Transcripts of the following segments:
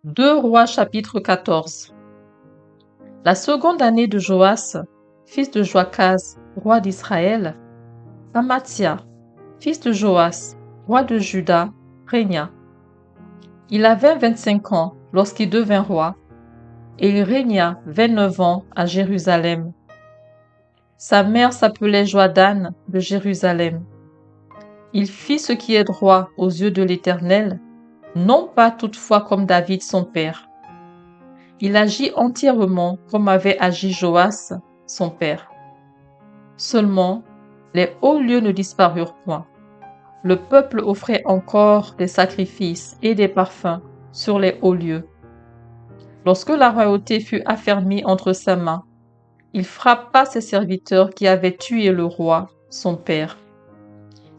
2 Rois chapitre 14. La seconde année de Joas, fils de Joachaz, roi d'Israël, Amathia, fils de Joas, roi de Juda, régna. Il avait 25 ans lorsqu'il devint roi, et il régna 29 ans à Jérusalem. Sa mère s'appelait Joadane de Jérusalem. Il fit ce qui est droit aux yeux de l'Éternel, non pas toutefois comme David son père. Il agit entièrement comme avait agi Joas, son père. Seulement, les hauts lieux ne disparurent point. Le peuple offrait encore des sacrifices et des parfums sur les hauts lieux. Lorsque la royauté fut affermie entre ses mains, il frappa ses serviteurs qui avaient tué le roi, son père.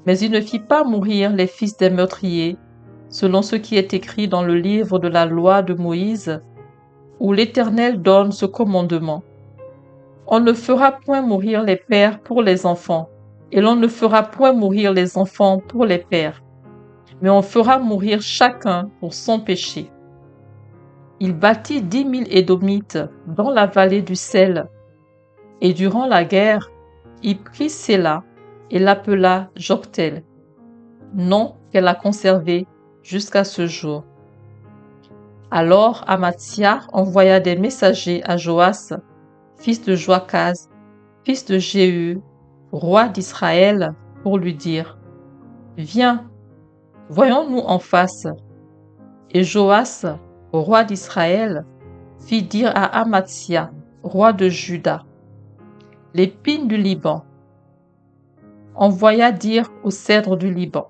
Mais il ne fit pas mourir les fils des meurtriers, selon ce qui est écrit dans le livre de la loi de Moïse, où l'Éternel donne ce commandement. On ne fera point mourir les pères pour les enfants, et l'on ne fera point mourir les enfants pour les pères, mais on fera mourir chacun pour son péché. Il bâtit 10 000 Édomites dans la vallée du sel, et durant la guerre, il prit Séla et l'appela Joktel, nom qu'elle a conservé jusqu'à ce jour. Alors Amathia envoya des messagers à Joas, fils de Joachaz, fils de Jéhu, roi d'Israël, pour lui dire: Viens, voyons-nous en face. Et Joas, roi d'Israël, fit dire à Amathia, roi de Juda: L'épine du Liban. Envoya dire au cèdre du Liban: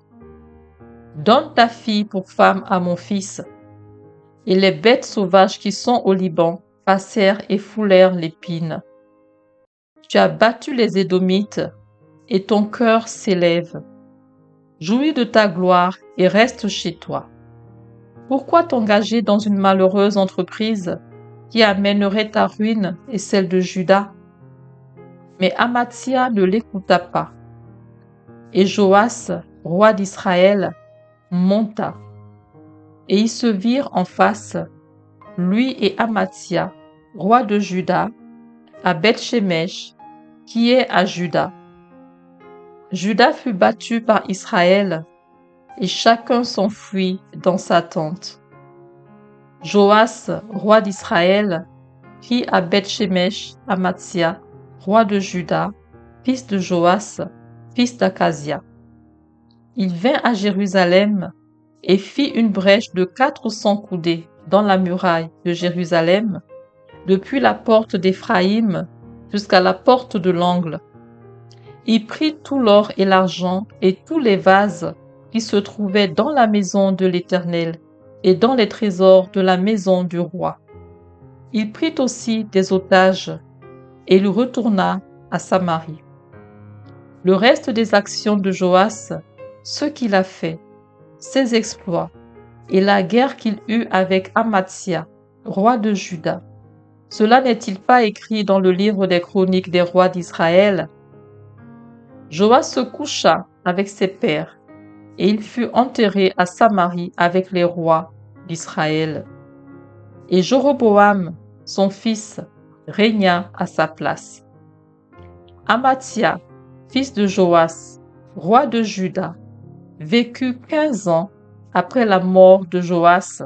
Donne ta fille pour femme à mon fils. Et les bêtes sauvages qui sont au Liban passèrent et foulèrent l'épine. Tu as battu les Édomites, et ton cœur s'élève. Jouis de ta gloire et reste chez toi. Pourquoi t'engager dans une malheureuse entreprise qui amènerait ta ruine et celle de Juda? Mais Amathia ne l'écouta pas. Et Joas, roi d'Israël, monta. Et ils se virent en face, lui et Amathia, roi de Juda, à Beth-Shemesh, qui est à Juda. Juda fut battu par Israël, et chacun s'enfuit dans sa tente. Joas, roi d'Israël, fit à Beth-Shemesh Amathia, roi de Juda, fils de Joas, fils d'Akazia. Il vint à Jérusalem et fit une brèche de 400 coudées dans la muraille de Jérusalem, depuis la porte d'Éphraïm jusqu'à la porte de l'angle. Il prit tout l'or et l'argent et tous les vases qui se trouvaient dans la maison de l'Éternel et dans les trésors de la maison du roi. Il prit aussi des otages et il retourna à Samarie. Le reste des actions de Joas, ce qu'il a fait, ses exploits et la guerre qu'il eut avec Amathia, roi de Juda, cela n'est-il pas écrit dans le livre des chroniques des rois d'Israël? Joas se coucha avec ses pères, et il fut enterré à Samarie avec les rois d'Israël. Et Jéroboam, son fils, régna à sa place. Amathia, fils de Joas, roi de Juda, vécut 15 ans après la mort de Joas,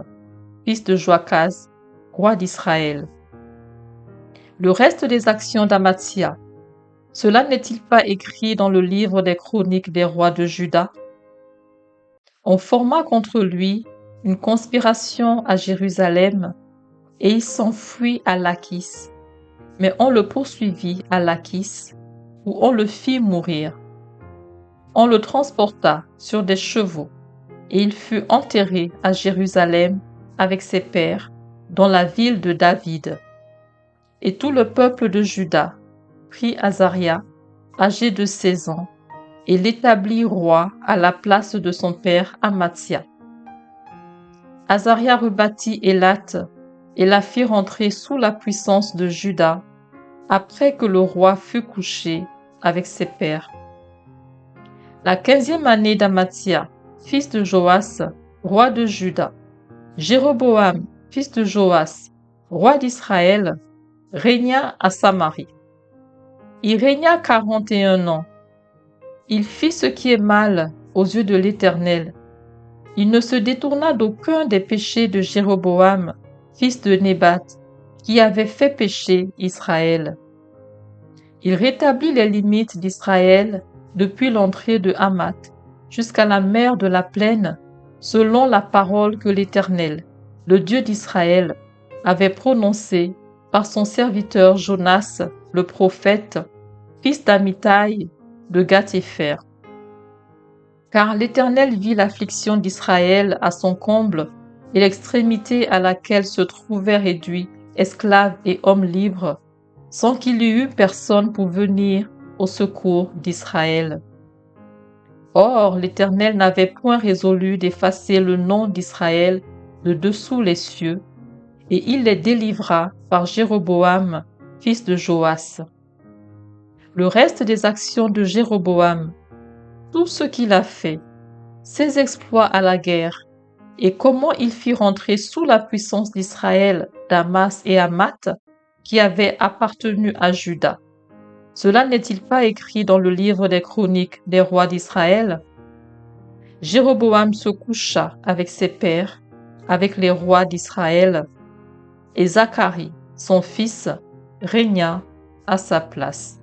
fils de Joachaz, roi d'Israël. Le reste des actions d'Amathia, cela n'est-il pas écrit dans le livre des chroniques des rois de Juda? On forma contre lui une conspiration à Jérusalem et il s'enfuit à Lachis. Mais on le poursuivit à Lachis, où on le fit mourir. On le transporta sur des chevaux et il fut enterré à Jérusalem avec ses pères dans la ville de David. Et tout le peuple de Juda prit Azaria, âgé de 16 ans, et l'établit roi à la place de son père Amathia. Azaria rebâtit Élat et la fit rentrer sous la puissance de Juda, après que le roi fut couché avec ses pères. La 15e année d'Amathia, fils de Joas, roi de Juda, Jéroboam, fils de Joas, roi d'Israël, régna à Samarie. Il régna 41 ans. Il fit ce qui est mal aux yeux de l'Éternel. Il ne se détourna d'aucun des péchés de Jéroboam, fils de Nébat, qui avait fait pécher Israël. Il rétablit les limites d'Israël depuis l'entrée de Hamath jusqu'à la mer de la plaine, selon la parole que l'Éternel, le Dieu d'Israël, avait prononcée par son serviteur Jonas, le prophète, fils d'Amittai de Gath-Hépher. Car l'Éternel vit l'affliction d'Israël à son comble et l'extrémité à laquelle se trouvaient réduits esclaves et hommes libres, sans qu'il y eût personne pour venir au secours d'Israël. Or, l'Éternel n'avait point résolu d'effacer le nom d'Israël de dessous les cieux, et il les délivra par Jéroboam, fils de Joas. Le reste des actions de Jéroboam, tout ce qu'il a fait, ses exploits à la guerre, et comment il fit rentrer sous la puissance d'Israël Damas et Hamath, qui avaient appartenu à Juda. Cela n'est-il pas écrit dans le livre des chroniques des rois d'Israël? Jéroboam se coucha avec ses pères, avec les rois d'Israël, et Zacharie, son fils, régna à sa place.